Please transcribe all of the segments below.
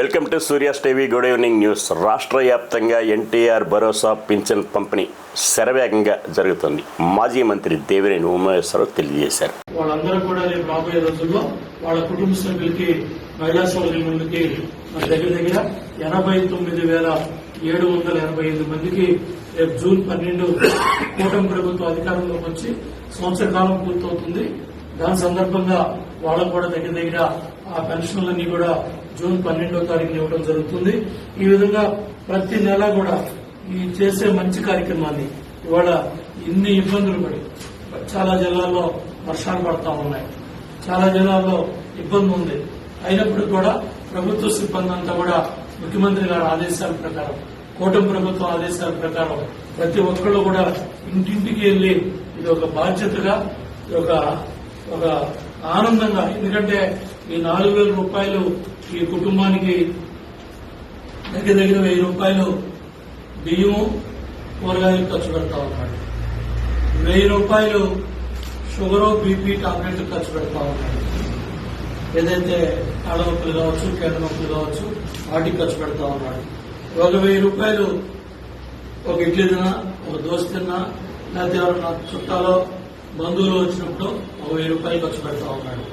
Welcome to Surya's TV. Good evening news. రాష్ట్ర వ్యాప్తంగా ఎన్టీఆర్ భరోసా pension పంపిణీ శరవేగంగా జరుగుతుంది. మాజీ మంత్రి దేవినేని ఉమామహేశ్వరరావు తెలియజేశారు. వాళ్ళందరూ కూడా రేపు రాబోయే రోజుల్లో వాళ్ళ కుటుంబ సభ్యులకి, మహిళా సోదరులకి దగ్గర 89,785 మందికి రేపు జూన్ 12 కూటమి ప్రభుత్వం అధికారంలోకి వచ్చి సంవత్సర కాలం పూర్తవుతుంది. దాని సందర్భంగా వాళ్ళకు కూడా దగ్గర ఆ పెన్షన్లన్నీ కూడా జూన్ 12వ తారీఖున ఇవ్వడం జరుగుతుంది. ఈ విధంగా ప్రతి నెల కూడా ఈ చేసే మంచి కార్యక్రమాన్ని ఇవాళ ఇన్ని ఇబ్బందులు పడి చాలా జిల్లాల్లో వర్షాలు పడతా ఉన్నాయి, చాలా జిల్లాల్లో ఇబ్బంది ఉంది. అయినప్పుడు కూడా ప్రభుత్వ సిబ్బంది అంతా కూడా ముఖ్యమంత్రి గారి ఆదేశాల ప్రకారం, కూటమి ప్రభుత్వం ఆదేశాల ప్రకారం ప్రతి ఒక్కళ్ళు కూడా ఇంటింటికి వెళ్లి ఇది ఒక బాధ్యతగా, ఒక ఆనందంగా, ఎందుకంటే ఈ 4,000 రూపాయలు ఈ కుటుంబానికి దగ్గర 1,000 రూపాయలు బియ్యము, కూరగాయలు ఖర్చు పెడతా ఉన్నాడు. 1,000 రూపాయలు షుగరు, బీపీ టాబ్లెట్లు ఖర్చు పెడతా ఉన్నాడు. ఏదైతే కాళ్ళ నొప్పులు కావచ్చు, కేంద్ర నొప్పులు కావచ్చు, వాటికి ఖర్చు పెడతా ఉన్నాడు. 1,000 రూపాయలు ఒక ఇడ్లీ తిన్నా, ఒక దోశ తిన్నా, లేకపోతే ఎవరన్నా చుట్టాలో బంధువులు వచ్చినప్పుడు 1,000 రూపాయలు ఖర్చు పెడతా ఉన్నాడు.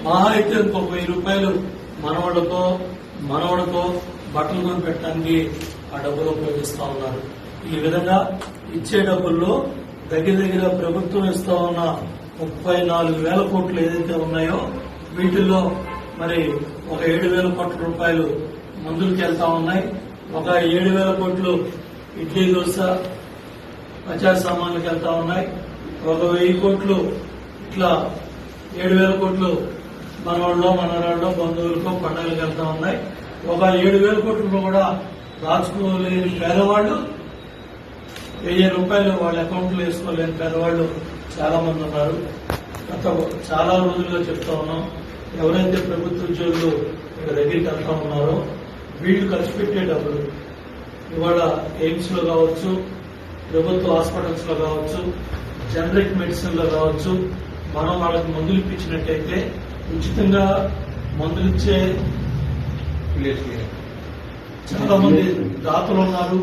మహా అయితే 1,000 రూపాయలు మనవడికో బట్టలు కొని పెట్టడానికి ఆ డబ్బులు ఉపయోగిస్తా ఉన్నారు. ఈ విధంగా ఇచ్చే డబ్బుల్లో దగ్గర ప్రభుత్వం ఇస్తా ఉన్న 34,000 కోట్లు ఏదైతే ఉన్నాయో వీటిల్లో మరి ఒక 7,000 కోట్ల రూపాయలు మందులకి వెళ్తా ఉన్నాయి. ఒక 7,000 కోట్లు ఇడ్లీ, దోశ, ప్రచార సామాన్లకు వెళ్తా ఉన్నాయి. ఒక 1,000 కోట్లు ఇట్లా 7,000 కోట్లు మనవరాళ్ళు, బంధువులకు, పండుగలకు వెళ్తా ఉన్నాయి. ఒక 7,000 కోట్లు కూడా దాచుకోలేని పేదవాళ్లు, 1,000 రూపాయలు వాళ్ళ అకౌంట్లో వేసుకోలేని పేదవాళ్లు చాలా మంది ఉన్నారు. గత చాలా రోజులుగా చెప్తా ఉన్నాం, ఎవరైతే ప్రభుత్వ ఉద్యోగులు ఇక్కడ దగ్గరికి వెళ్తా ఉన్నారో వీళ్ళు ఖర్చు పెట్టే డబ్బులు ఇవాళ ఎయిమ్స్ లో కావచ్చు, ప్రభుత్వ హాస్పిటల్స్ లో కావచ్చు, జనరిక్ మెడిసిన్ లో కావచ్చు, మనం వాళ్ళకి మందులు ఇప్పించినట్టయితే ఉచితంగా మందులు ఇచ్చే చాలా మంది దాతలు ఉన్నారు.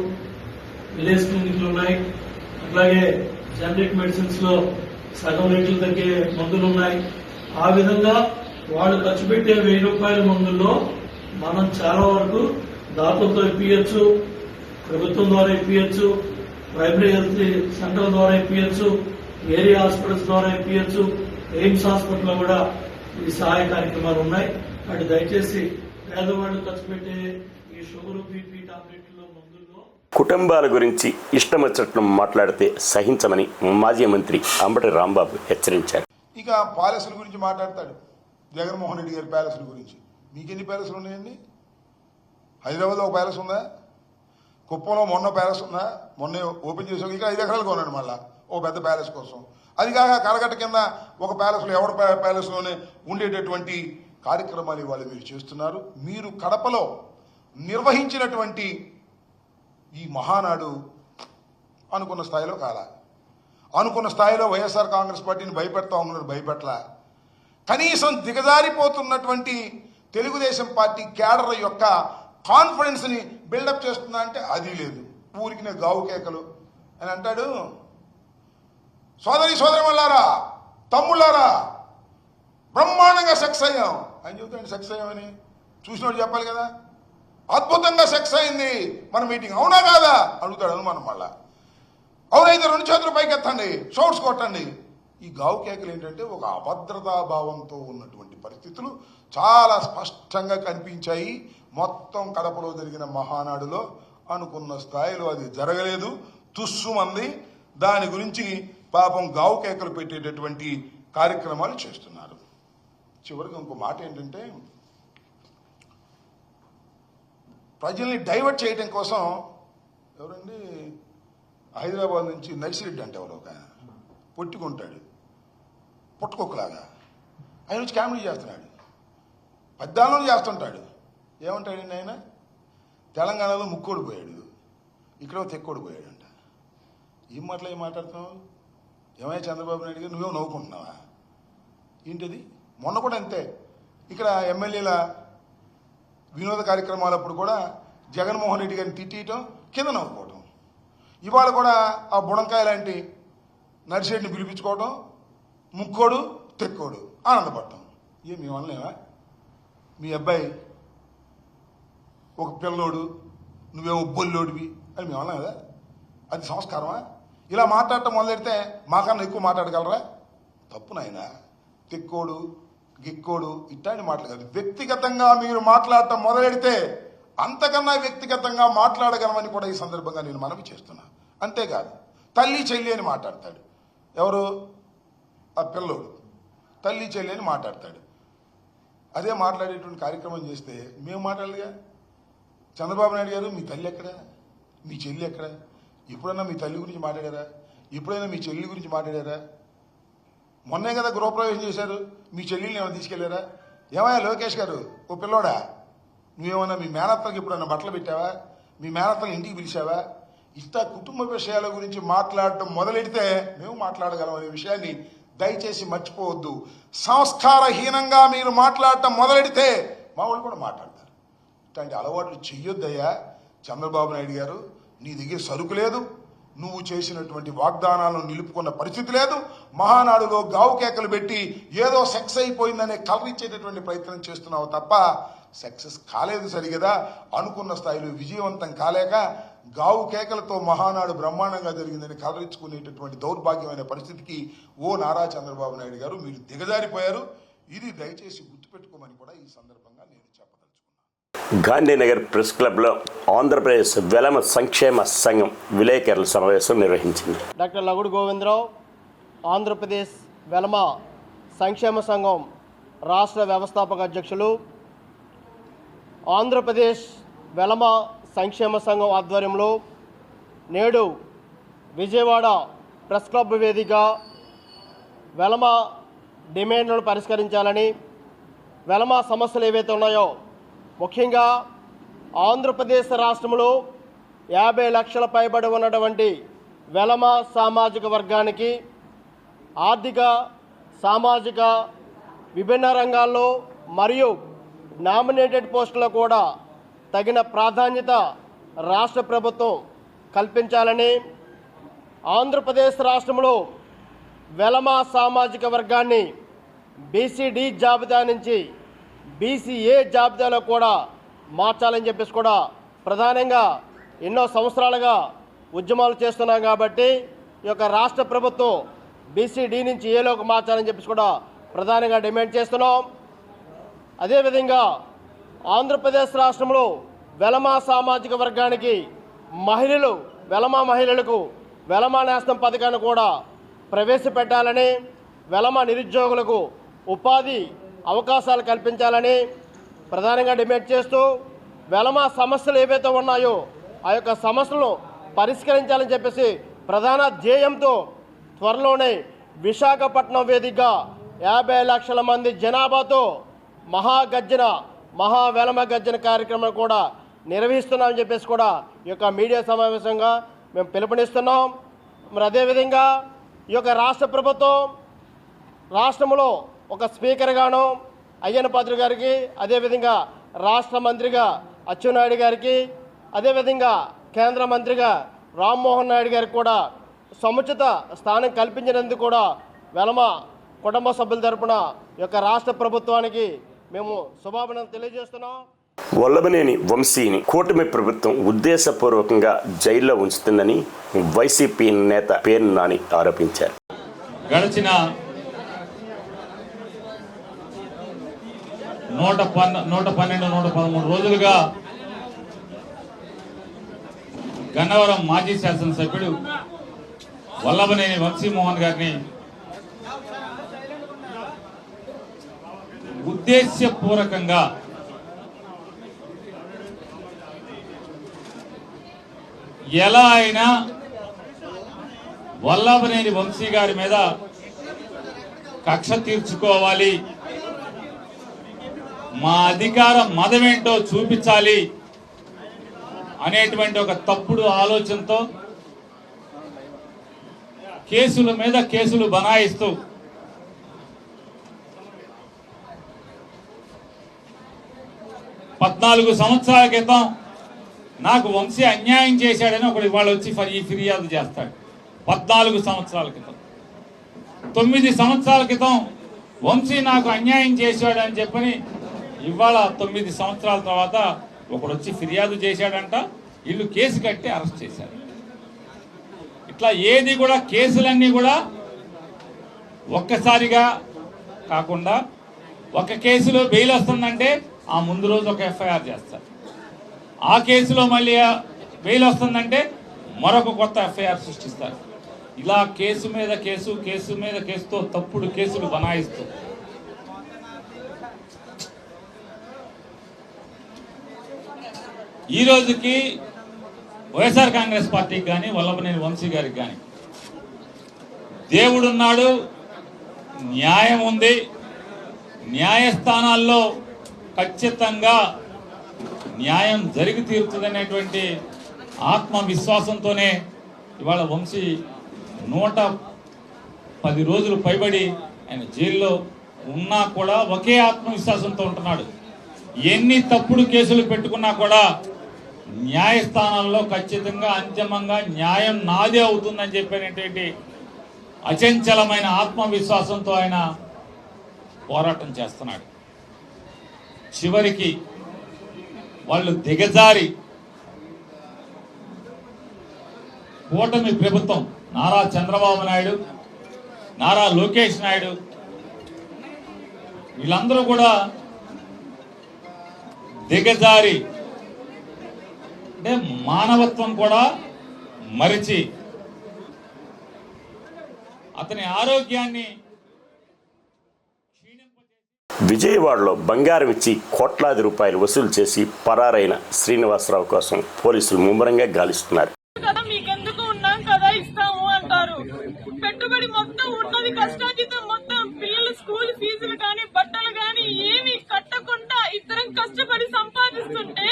విలేజ్ క్లినిక్లు ఉన్నాయి. అట్లాగే జనరిక్ మెడిసిన్స్ లో సగం రేట్లు తగ్గే మందులు ఉన్నాయి. ఆ విధంగా వాళ్ళు ఖర్చు పెట్టే 1,000 రూపాయల మందుల్లో మనం చాలా వరకు దాతలతో ఇప్పించచ్చు, ప్రభుత్వం ద్వారా ఇప్పించచ్చు, ప్రైమరీ హెల్త్ సెంటర్ ద్వారా ఇప్పించచ్చు, ఏరియా హాస్పిటల్స్ ద్వారా ఇప్పించచ్చు, ఎయిమ్స్ హాస్పిటల్లో కూడా ఈ సహాయ కార్యక్రమాలు ఉన్నాయి. వాటి దయచేసి పేదవాళ్లు ఖర్చు పెట్టే ఈ షుగర్, బీపీ టాబ్లెట్లో, మందుల్లో కుటుంబాల గురించి ఇష్టం వచ్చినట్లు మాట్లాడితే సహించమని మాజీ మంత్రి అంబటి రాంబాబు హెచ్చరించారు. ఇక ప్యాలెస్ల గురించి మాట్లాడతాడు. జగన్మోహన్ రెడ్డి గారి ప్యాలెస్ల గురించి. మీకెన్ని ప్యాలెస్లు ఉన్నాయండి? హైదరాబాద్లో ఒక ప్యాలెస్ ఉందా? కుప్పంలో మొన్న ప్యాలెస్ ఉందా? మొన్న ఓపెన్ చేసాం. ఇక్కడ 5 ఎకరాలు కొన్నాడు మళ్ళా ఓ పెద్ద ప్యాలెస్ కోసం. అది కాక కరగట్ట కింద ఒక ప్యాలెస్లో ఎవరి ప్యాలెస్లోనే ఉండేటటువంటి కార్యక్రమాలు ఇవాళ మీరు చేస్తున్నారు. మీరు కడపలో నిర్వహించినటువంటి ఈ మహానాడు అనుకున్న స్థాయిలో కాలా. అనుకున్న స్థాయిలో వైఎస్ఆర్ కాంగ్రెస్ పార్టీని భయపెడతా ఉన్నారు, భయపెట్టలా. కనీసం దిగజారిపోతున్నటువంటి తెలుగుదేశం పార్టీ క్యాడర్ యొక్క కాన్ఫిడెన్స్ ని బిల్డప్ చేస్తుందా అంటే అది లేదు. ఊరికి గావు కేకలు అని అంటాడు. సోదరిమల్లారా, తమ్ముళ్ళారా, బ్రహ్మాండంగా సెక్స్ అయ్యాం అని చెబుతాడు. సెక్స్ అయ్యామని చూసినోడు చెప్పాలి కదా. అద్భుతంగా సెక్స్ అయింది మన మీటింగ్, అవునా కాదా అడుగుతాడు అనుమానం. మళ్ళా అవునైతే 2 చేతులు పైకెత్తండి, షౌట్స్ కొట్టండి. ఈ గావు కేకలు ఏంటంటే ఒక అభద్రతాభావంతో ఉన్నటువంటి పరిస్థితులు చాలా స్పష్టంగా కనిపించాయి. మొత్తం కడపలో జరిగిన మహానాడులో అనుకున్న స్థాయిలో అది జరగలేదు, తుస్సుమంది. దాని గురించి పాపం గావు కేకలు పెట్టేటటువంటి కార్యక్రమాలు చేస్తున్నారు. చివరికి ఇంకో మాట ఏంటంటే, ప్రజల్ని డైవర్ట్ చేయడం కోసం ఎవరండి హైదరాబాద్ నుంచి నర్సిరెడ్డి అంటే ఎవరు ఒక పొట్టుకుంటాడు, పుట్టుకొక్కలాగా ఆయన వచ్చి కామెడీ చేస్తున్నాడు, పద్దాలను చేస్తుంటాడు. ఏమంటాడండి ఆయన? తెలంగాణలో ముక్కోడిపోయాడు, ఇక్కడ తెక్కోడిపోయాడంట. ఏం మాట్లాడుతున్నావు? ఏమైనా చంద్రబాబు నాయుడు గారు నువ్వేమో నవ్వుకుంటున్నావా ఏంటిది? మొన్న కూడా అంతే. ఇక్కడ ఎమ్మెల్యేల వినోద కార్యక్రమాలప్పుడు కూడా జగన్మోహన్ రెడ్డి గారిని తిట్టేయటం, కింద నవ్వుకోవటం. ఇవాళ కూడా ఆ బుడంకాయ లాంటి నర్సిరెడ్డిని పిలిపించుకోవటం, ముక్కోడు తెక్కోడు ఆనందపడటం. మీ వల్లనేవా? మీ అబ్బాయి ఒక పిల్లోడు, నువ్వేమో బొల్లోడివి అని మేము అన్నాం కదా, అది సంస్కారమా? ఇలా మాట్లాడటం మొదలెడితే మాకన్నా ఎక్కువ మాట్లాడగలరా? తప్పు నాయన. తెక్కోడు గిక్కోడు ఇట్లాంటి మాటలు కాదు. వ్యక్తిగతంగా మీరు మాట్లాడటం మొదలెడితే అంతకన్నా వ్యక్తిగతంగా మాట్లాడగలమని కూడా ఈ సందర్భంగా నేను మనవి చేస్తున్నా. అంతేకాదు తల్లి చెల్లి అని మాట్లాడతాడు. ఎవరు? ఆ పిల్లోడు తల్లి చెల్లి అని మాట్లాడతాడు. అదే మాట్లాడేటువంటి కార్యక్రమం చేస్తే మేము మాట్లాడలేగా. చంద్రబాబు నాయుడు గారు మీ తల్లి ఎక్కడ, మీ చెల్లి ఎక్కడ? ఎప్పుడైనా మీ తల్లి గురించి మాట్లాడారా? ఎప్పుడైనా మీ చెల్లి గురించి మాట్లాడారా? మొన్నే కదా గృహప్రవేశం చేశారు, మీ చెల్లిని ఏమైనా తీసుకెళ్లారా? ఏమయ్యా లోకేష్ గారు, ఓ పిల్లోడా, నువ్వేమన్నా మీ మేనత్తకి ఎప్పుడన్నా బట్టలు పెట్టావా? మీ మేనత్తని ఇంటికి పిలిచావా? ఇట్లా కుటుంబ విషయాల గురించి మాట్లాడటం మొదలెడితే మేము మాట్లాడగలం అనే విషయాన్ని దయచేసి మర్చిపోవద్దు. సంస్కారహీనంగా మీరు మాట్లాడటం మొదలెడితే మా వాళ్ళు కూడా మాట్లాడతారు. ఇట్లాంటి అలవాట్లు చెయ్యొద్దయ్యా. చంద్రబాబు నాయుడు గారు, నీ దగ్గర సరుకు లేదు, నువ్వు చేసినటువంటి వాగ్దానాలను నిలుపుకున్న పరిస్థితి లేదు. మహానాడులో గావు కేకలు పెట్టి ఏదో సెక్స్ అయిపోయిందనే కలర్ ఇచ్చేటటువంటి ప్రయత్నం చేస్తున్నావు తప్ప సక్సెస్ కాలేదు సరిగదా. అనుకున్న స్థాయిలో విజయవంతం కాలేక గావు కేకలతో మహానాడు బ్రహ్మాండంగా జరిగిందని కలరించుకునేటటువంటి దౌర్భాగ్యమైన పరిస్థితికి ఓ నారా చంద్రబాబు నాయుడు గారు మీరు దిగజారిపోయారు. ఇది దయచేసి గుర్తుపెట్టుకోమని కూడా ఈ సందర్భంగా నేను చెప్పదలుచుకున్నాను. గాంధీనగర్ ప్రెస్ క్లబ్లో ఆంధ్రప్రదేశ్ వెలమ సంక్షేమ సంఘం విలేకరుల సమావేశం నిర్వహించింది. డాక్టర్ లగుడు గోవిందరావు, ఆంధ్రప్రదేశ్ వెలమ సంక్షేమ సంఘం రాష్ట్ర వ్యవస్థాపక అధ్యక్షులు, ఆంధ్రప్రదేశ్ వెలమ సంక్షేమ సంఘం ఆధ్వర్యంలో నేడు విజయవాడ ప్రెస్ క్లబ్ వేదిక వెలమ డిమాండ్లను పరిష్కరించాలని, వెలమ సమస్యలు ఏవైతే ఉన్నాయో ముఖ్యంగా ఆంధ్రప్రదేశ్ రాష్ట్రంలో 50 లక్షల పైబడి ఉన్నటువంటి వెలమ సామాజిక వర్గానికి ఆర్థిక, సామాజిక విభిన్న రంగాల్లో మరియు నామినేటెడ్ పోస్టుల్లో కూడా తగిన ప్రాధాన్యత రాష్ట్ర ప్రభుత్వం కల్పించాలని, ఆంధ్రప్రదేశ్ రాష్ట్రంలో వెలమ సామాజిక వర్గాన్ని బీసీడీ జాబితా నుంచి బీసీఏ జాబితాలో కూడా మార్చాలని చెప్పేసి కూడా ప్రధానంగా ఎన్నో సంవత్సరాలుగా ఉద్యమాలు చేస్తున్నాం కాబట్టి ఈ యొక్క రాష్ట్ర ప్రభుత్వం బీసీడీ నుంచి ఏలోకి మార్చాలని చెప్పేసి కూడా ప్రధానంగా డిమాండ్ చేస్తున్నాం. అదేవిధంగా ఆంధ్రప్రదేశ్ రాష్ట్రంలో వెలమ సామాజిక వర్గానికి వెలమ మహిళలకు వెలమ నేస్తం పథకాన్ని కూడా ప్రవేశపెట్టాలని, వెలమ నిరుద్యోగులకు ఉపాధి అవకాశాలు కల్పించాలని ప్రధానంగా డిమాండ్ చేస్తూ వెలమ సమస్యలు ఏవైతే ఉన్నాయో ఆ యొక్క సమస్యలను పరిష్కరించాలని చెప్పేసి ప్రధాన ధ్యేయంతో త్వరలోనే విశాఖపట్నం వేదికగా 50 లక్షల మంది జనాభాతో వెలమ గర్జన కార్యక్రమం కూడా నిర్వహిస్తున్నామని చెప్పేసి కూడా ఈ యొక్క మీడియా సమావేశంగా మేము పిలుపునిస్తున్నాం. మరి అదేవిధంగా ఈ యొక్క రాష్ట్ర ప్రభుత్వం రాష్ట్రంలో ఒక స్పీకర్గాను అయ్యన్న పాత్రుడు గారికి, అదేవిధంగా రాష్ట్ర మంత్రిగా అచ్చెన్నాయుడు గారికి, అదేవిధంగా కేంద్ర మంత్రిగా రామ్మోహన్ నాయుడు గారికి కూడా సముచిత స్థానం కల్పించినందుకు కూడా వెలమ కుటుంబ సభ్యుల తరపున ఈ యొక్క రాష్ట్ర ప్రభుత్వానికి మేము శుభాభినందనలు తెలియజేస్తున్నాం. వల్లభనేని వంశీని కూటమి ప్రభుత్వం ఉద్దేశపూర్వకంగా జైల్లో ఉంచుతుందని వైసీపీ నేత పేర్ని నాని ఆరోపించారు. గడిచిన 112-113 రోజులుగా గన్నవరం మాజీ శాసనసభ్యుడు వల్లభనేని వంశీమోహన్ గారిని ఉద్దేశ్యపూర్వకంగా ఎలా అయినా వల్లభనేని వంశీ గారి మీద కక్ష తీర్చుకోవాలి, మా అధికార మదమేంటో చూపించాలి అనేటువంటి ఒక తప్పుడు ఆలోచనతో కేసుల మీద కేసులు బనాయిస్తూ 14 సంవత్సరాల క్రితం నాకు వంశీ అన్యాయం చేశాడని ఒకడు ఇవాళ వచ్చి ఈ ఫిర్యాదు చేస్తాడు. 14 సంవత్సరాల క్రితం, 9 సంవత్సరాల క్రితం వంశీ నాకు అన్యాయం చేశాడని చెప్పని ఇవాళ 9 సంవత్సరాల తర్వాత ఒకడు వచ్చి ఫిర్యాదు చేశాడంట. వీళ్ళు కేసు కట్టి అరెస్ట్ చేశారు. ఇట్లా ఏది కూడా కేసులన్నీ కూడా ఒక్కసారిగా కాకుండా ఒక కేసులో బెయిల్ వస్తుందంటే ఆ ముందు రోజు ఒక ఎఫ్ఐఆర్ చేస్తారు. ఆ కేసులో మళ్ళీ బెయిల్ వస్తుందంటే మరొక కొత్త ఎఫ్ఐఆర్ సృష్టిస్తారు. ఇలా కేసు మీద కేసు, కేసు మీద కేసుతో తప్పుడు కేసులు బనాయిస్తూ ఈ రోజుకి వైఎస్ఆర్ కాంగ్రెస్ పార్టీకి కానీ వల్లభనేని వంశీ గారికి కానీ దేవుడున్నాడు, న్యాయం ఉంది, న్యాయస్థానాల్లో ఖచ్చితంగా న్యాయం జరిగి తీరుతుందనేటువంటి ఆత్మవిశ్వాసంతోనే ఇవాళ వంశీ 110 రోజులు పైబడి ఆయన జైల్లో ఉన్నా కూడా ఒకే ఆత్మవిశ్వాసంతో ఉంటున్నాడు. ఎన్ని తప్పుడు కేసులు పెట్టుకున్నా కూడా న్యాయస్థానాల్లో ఖచ్చితంగా అంతిమంగా న్యాయం నాదే అవుతుందని చెప్పినటువంటి అచంచలమైన ఆత్మవిశ్వాసంతో ఆయన పోరాటం చేస్తున్నాడు. చివరికి వాళ్ళు దిగజారి కూటమి ప్రభుత్వం నారా చంద్రబాబు నాయుడు, నారా లోకేష్ నాయుడు వీళ్ళందరూ కూడా దిగజారి అంటే మానవత్వం కూడా మరిచి అతని ఆరోగ్యాన్ని విజయవాడలో బంగారం ఇచ్చి కోట్లాది రూపాయలు వసూలు చేసి పరారైన శ్రీనివాసరావు కోసం పోలీసులు ముమ్మరంగా గాలిస్తున్నారు. మీకెందుకు ఉన్నాం కదా ఇస్తాము అంటారు. పెట్టుబడి మొత్తం ఉన్నది కష్టార్జితం మొత్తం పిల్లల స్కూల్ ఫీజులు కానీ బట్టలు కానీ ఏమి కట్టకుండా ఇద్దరం కష్టపడి సంపాదిస్తుంటే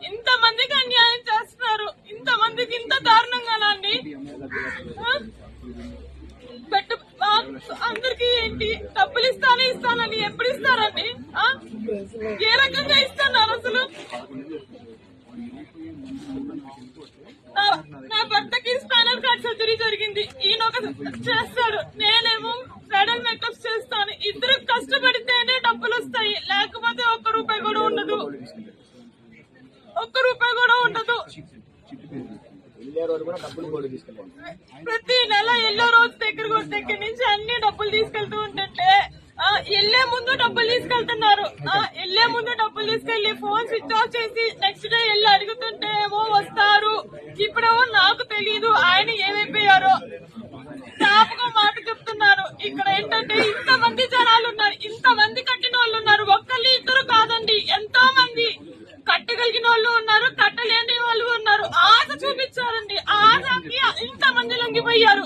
ఇంతమందికి అన్యాయం చేస్తున్నారు. ఇంతమందికి ఇంత దారుణంగానండి. అందరికి ఏంటి డబ్బులు ఇస్తానని ఎప్పుడు ఇస్తారండి? ఏ రకంగా ఇస్తున్నారు అసలు? నా భర్తకి స్పైనల్ కార్డ్ సర్జరీ జరిగింది. ఈయన ఒక చేస్తాడు, నేనేమో బ్రైడల్ మేకప్ చేస్తాను. ఇద్దరు కష్టపడితేనే డబ్బులు వస్తాయి, లేకపోతే ఒక్క రూపాయి కూడా ఉండదు. ప్రతి నెల ఎల్లో రోజు దగ్గర నుంచి అన్ని డబ్బులు తీసుకెళ్తూ ఉంటుంటే వెళ్లే ముందు డబ్బులు తీసుకెళ్తున్నారు. వెళ్లే ముందు డబ్బులు తీసుకెళ్లి ఫోన్ స్విచ్ ఆఫ్ చేసి నెక్స్ట్ డే వెళ్ళి అడుగుతుంటే ఏమో వస్తారు. ఇప్పుడేమో నాకు తెలీదు ఆయన ఏమైపోయారో. జ్ఞాపకం మాట చెప్తున్నారు. ఇక్కడ ఏంటంటే ఇంతమంది జనాలు ఉన్నారు, ఇంతమంది కట్టిన వాళ్ళు ఉన్నారు. ఒక్కళ్ళు ఇద్దరు కాదండి, ఎంతో మంది కట్టగలిగిన వాళ్ళు ఉన్నారు, కట్టలేని వాళ్ళు ఉన్నారు. ఆశ చూపించారండి, ఆశకి ఇంతమంది లొంగిపోయారు.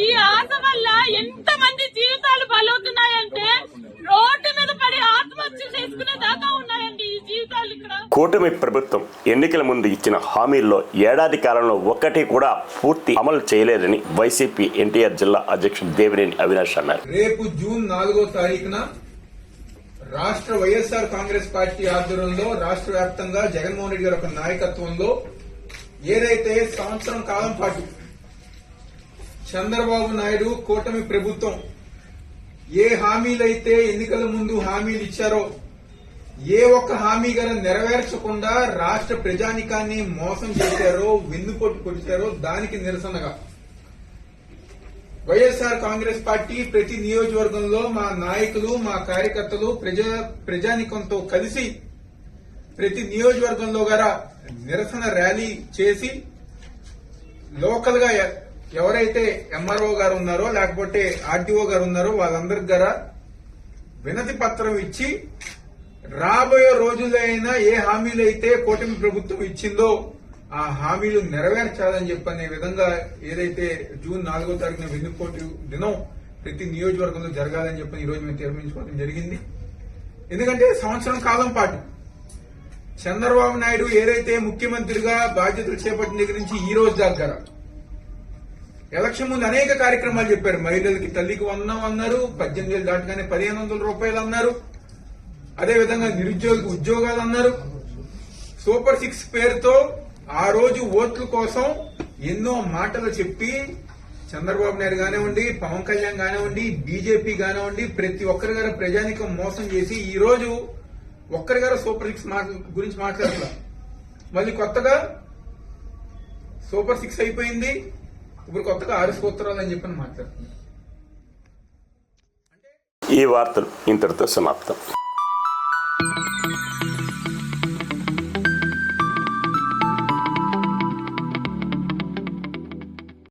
ఈ ఆశ వల్ల ఎంతమంది జీవితాలు బలవుతున్నాయంటే రోడ్డు మీద పడి ఆత్మహత్య చేసుకునే దాకా ఉన్నాయండి ఈ జీవితాలు. ఇక్కడ కూటమి ప్రభుత్వం ఎన్నికల ముందు ఇచ్చిన హామీల్లో ఏడాది కాలంలో ఒక్కటి కూడా పూర్తి అమలు చేయలేదని వైసీపీ ఎన్టీఆర్ జిల్లా అధ్యక్షుడు దేవినేని అవినాష్ అన్నారు. రేపు జూన్ 4వ తారీఖున రాష్ట్ర వైఎస్ఆర్ కాంగ్రెస్ పార్టీ ఆధ్వర్యంలో రాష్ట్ర వ్యాప్తంగా జగన్మోహన్ రెడ్డి గారి నాయకత్వంలో ఏదైతే సంవత్సరం కాలం పాటు చంద్రబాబు నాయుడు కూటమి ప్రభుత్వం ఏ హామీలైతే ఎన్నికల ముందు హామీలు ఇచ్చారో ఏ ఒక్క హామీ గారు నెరవేర్చకుండా రాష్ట్ర ప్రజానికాన్ని మోసం చేశారో, వెన్నుపోటు కొట్టారో దానికి నిరసనగా వైఎస్ఆర్ కాంగ్రెస్ పార్టీ ప్రతి నియోజకవర్గంలో మా నాయకులు, మా కార్యకర్తలు ప్రజానికంతో కలిసి ప్రతి నియోజకవర్గంలో గారా నిరసన ర్యాలీ చేసి లోకల్ గా ఎవరైతే ఎంఆర్ఓ గారు ఉన్నారో లేకపోతే ఆర్డీఓ గారు ఉన్నారో వాళ్ళందరికి గారా వినతి పత్రం ఇచ్చి రాబోయే రోజుల్లో అయినా ఏ హామీలు అయితే కూటమి ప్రభుత్వం ఇచ్చిందో ఆ హామీలు నెరవేర్చాలని చెప్పనే విధంగా ఏదైతే జూన్ 4వ తారీఖున వెన్నుపోటు దినం ప్రతి నియోజకవర్గంలో జరగాలని చెప్పని ఈ రోజు మేము తీర్మానించుకోవడం జరిగింది. ఎందుకంటే సంవత్సరం కాలం పాటు చంద్రబాబు నాయుడు ఏదైతే ముఖ్యమంత్రిగా బాధ్యతలు చేపట్టిన దగ్గర నుంచి ఈ రోజు దగ్గర ఎలక్షన్ ముందు అనేక కార్యక్రమాలు చెప్పారు. మహిళలకి తల్లికి 100 అన్నారు, 18 ఏళ్ళు దాటగానే 1500 రూపాయలు అన్నారు, అదేవిధంగా నిరుద్యోగికి ఉద్యోగాలు అన్నారు, సూపర్ 6 పేరుతో ఆ రోజు ఓట్ల కోసం ఎన్నో మాటలు చెప్పి చంద్రబాబు నాయుడు కానివ్వండి, పవన్ కళ్యాణ్ కానివ్వండి, బీజేపీ కానివ్వండి, ప్రతి ఒక్కరి గారు ప్రజానికం మోసం చేసి ఈ రోజు ఒక్కరి గారు సూపర్ 6 గురించి మాట్లాడతారు. మళ్ళీ కొత్తగా సూపర్ 6 అయిపోయింది, ఇప్పుడు కొత్తగా 6 సూత్రాలు అని చెప్పని మాట్లాడుతున్నారు. ఈ వార్తలు ఇంతటితో సమాప్తం.